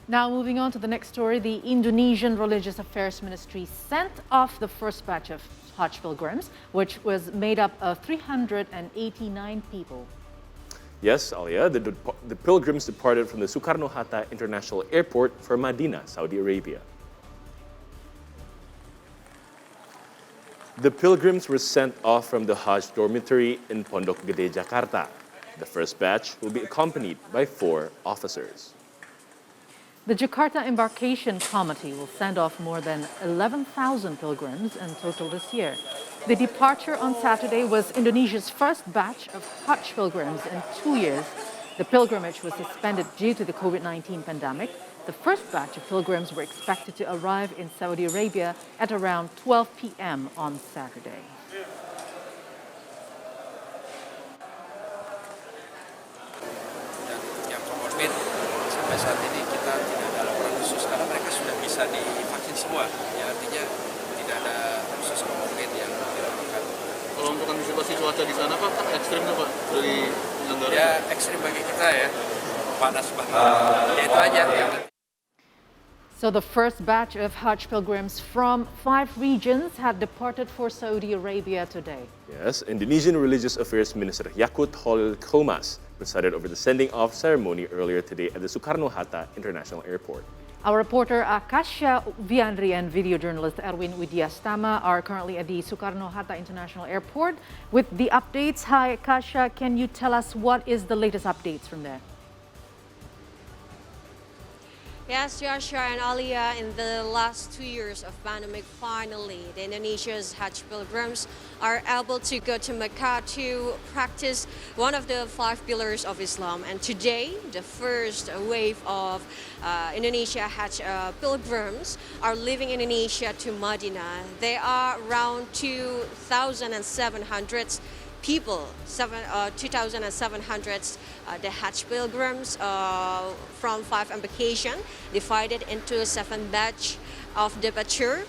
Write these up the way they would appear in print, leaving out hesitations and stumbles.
Now moving on to the next story, the Indonesian Religious Affairs Ministry sent off the first batch of Hajj pilgrims, which was made up of 389 people. Yes, Alia, the pilgrims departed from the Soekarno-Hatta International Airport for Madinah, Saudi Arabia. The pilgrims were sent off from the Hajj dormitory in Pondok Gede, Jakarta. The first batch will be accompanied by 4 officers. The Jakarta Embarkation Committee will send off more than 11,000 pilgrims in total this year. The departure on Saturday was Indonesia's first batch of Hajj pilgrims in 2 years. The pilgrimage was suspended due to the COVID-19 pandemic. The first batch of pilgrims were expected to arrive in Saudi Arabia at around 12 p.m. on Saturday. Sampai saat ini kita tidak ada laporan khusus karena mereka sudah bisa divaksin semua. Ya, artinya tidak ada khusus COVID yang dilakukan. Kalau untuk antisipasi cuaca di sana Pak, ekstrim nggak Pak dari negara? Ya ekstrim bagi kita ya, panas banget. Ya itu aja. So the first batch of Hajj pilgrims from 5 regions had departed for Saudi Arabia today. Yes, Indonesian Religious Affairs Minister Yakut Khalil Qomas presided over the sending off ceremony earlier today at the Soekarno-Hatta International Airport. Our reporter Akasha Viandri and video journalist Erwin Widyastama are currently at the Soekarno-Hatta International Airport with the updates. Hi Akasha, can you tell us what is the latest updates from there? Yes, Joshua and Alia, in the last 2 years of pandemic, finally, the Indonesia's Hajj pilgrims are able to go to Mecca to practice one of the 5 pillars of Islam. And today, the first wave of Indonesia Hajj pilgrims are leaving Indonesia to Madinah. They are around 2,700 people, 2,700 the Hajj pilgrims from 5 embarkation, divided into 7 batch of departure,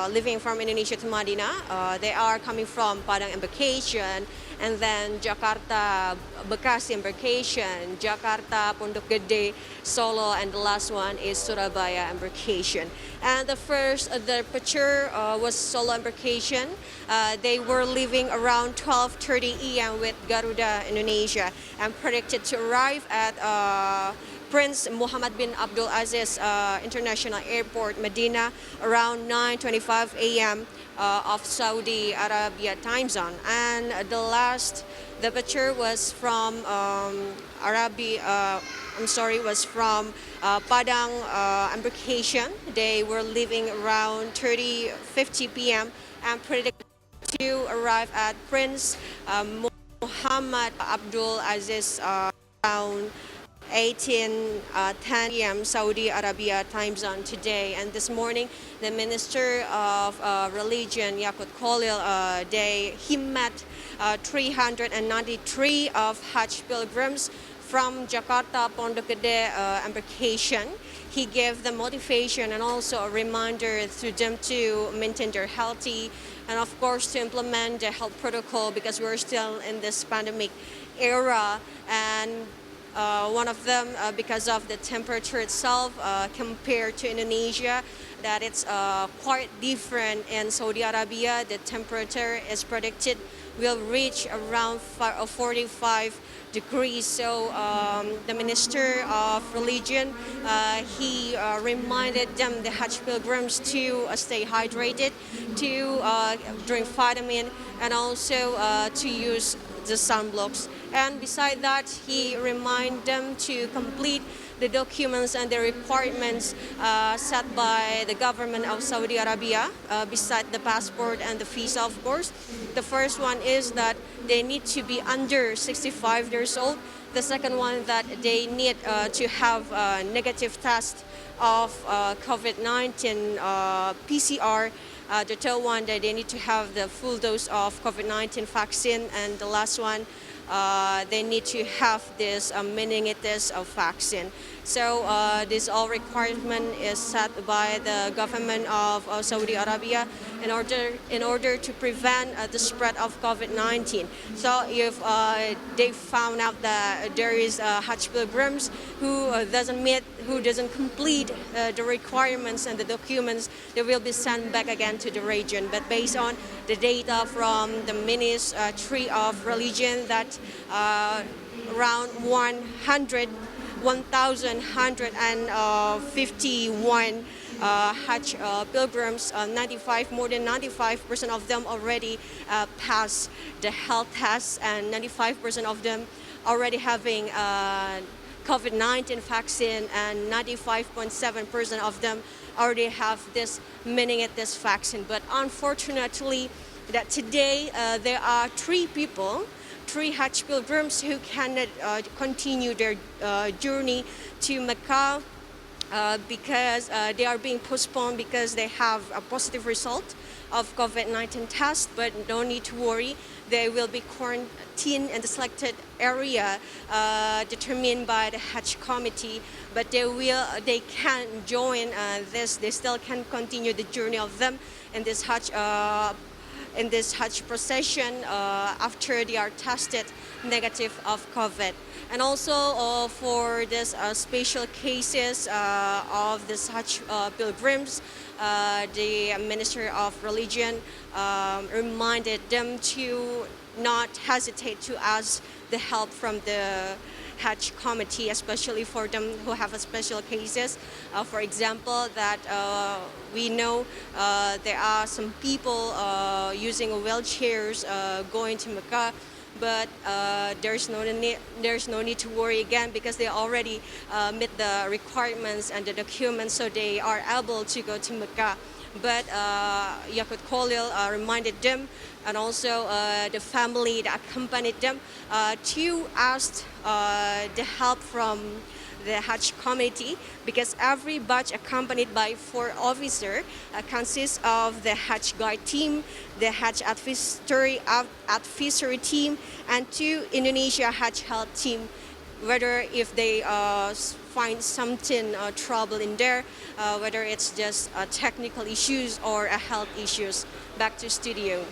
leaving from Indonesia to Madinah. They are coming from Padang embarkation, and then Jakarta Bekasi embarkation, Jakarta Pondok Gede, Solo, and the last one is Surabaya embarkation. And the first departure was Solo embarkation. They were leaving around 12:30 a.m. with Garuda Indonesia and predicted to arrive at Prince Muhammad bin Abdul Aziz International Airport, Medina, around 9:25 a.m. Of Saudi Arabia time zone. And the last departure was from Padang embarkation. They were leaving around 50 p.m. and predicted to arrive at Prince Muhammad Abdul Aziz around 10 a.m. Saudi Arabia time zone today. And this morning, the Minister of Religion, Yakut Khalil, he met 393 of Hajj pilgrims from Jakarta Pondok Gede embarkation. He gave them motivation and also a reminder to them to maintain their healthy and of course to implement the health protocol because we're still in this pandemic era. And one of them, because of the temperature itself compared to Indonesia, that it's quite different. In Saudi Arabia, the temperature is predicted will reach around 45 degrees. So the Minister of Religion, he reminded them, the Hajj pilgrims, to stay hydrated, to drink vitamin, and also to use the sunblocks. And beside that, he reminded them to complete the documents and the requirements set by the government of Saudi Arabia, beside the passport and the visa, of course. The first one is that they need to be under 65 years old. The second one, that they need to have a negative test of COVID-19 PCR. The third one, that they need to have the full dose of COVID-19 vaccine. And the last one, they need to have this meningitis vaccine. So this all requirement is set by the government of Saudi Arabia in order to prevent the spread of COVID-19. So if they found out that there is Hajj pilgrims who doesn't complete the requirements and the documents, they will be sent back again to the region. But based on the data from the Ministry of Religion, that around 1,151 Hajj pilgrims, more than 95% of them already passed the health tests, and 95% of them already having COVID-19 vaccine, and 95.7% of them already have this meningitis vaccine. But unfortunately, that today there are three Hajj pilgrims who cannot continue their journey to Mecca because they are being postponed because they have a positive result of COVID-19 test. But no need to worry, they will be quarantined in the selected area determined by the Hajj committee. But they can join this. They still can continue the journey of them in this Hajj procession after they are tested negative of COVID. And also for this special cases of this Hajj pilgrims, the Minister of Religion reminded them to not hesitate to ask the help from the Hajj committee, especially for them who have a special cases. For example, that we know there are some people using wheelchairs going to Mecca, but there's no need to worry again because they already meet the requirements and the documents, so they are able to go to Mecca. But Yaqut Khalil reminded them, and also the family that accompanied them, to ask the help from the Hajj committee, because every batch accompanied by 4 officers consists of the Hajj guide team, the Hajj advisory team, and 2 Indonesia Hajj health team. Whether if they find something trouble in there, whether it's just technical issues or health issues. Back to studio.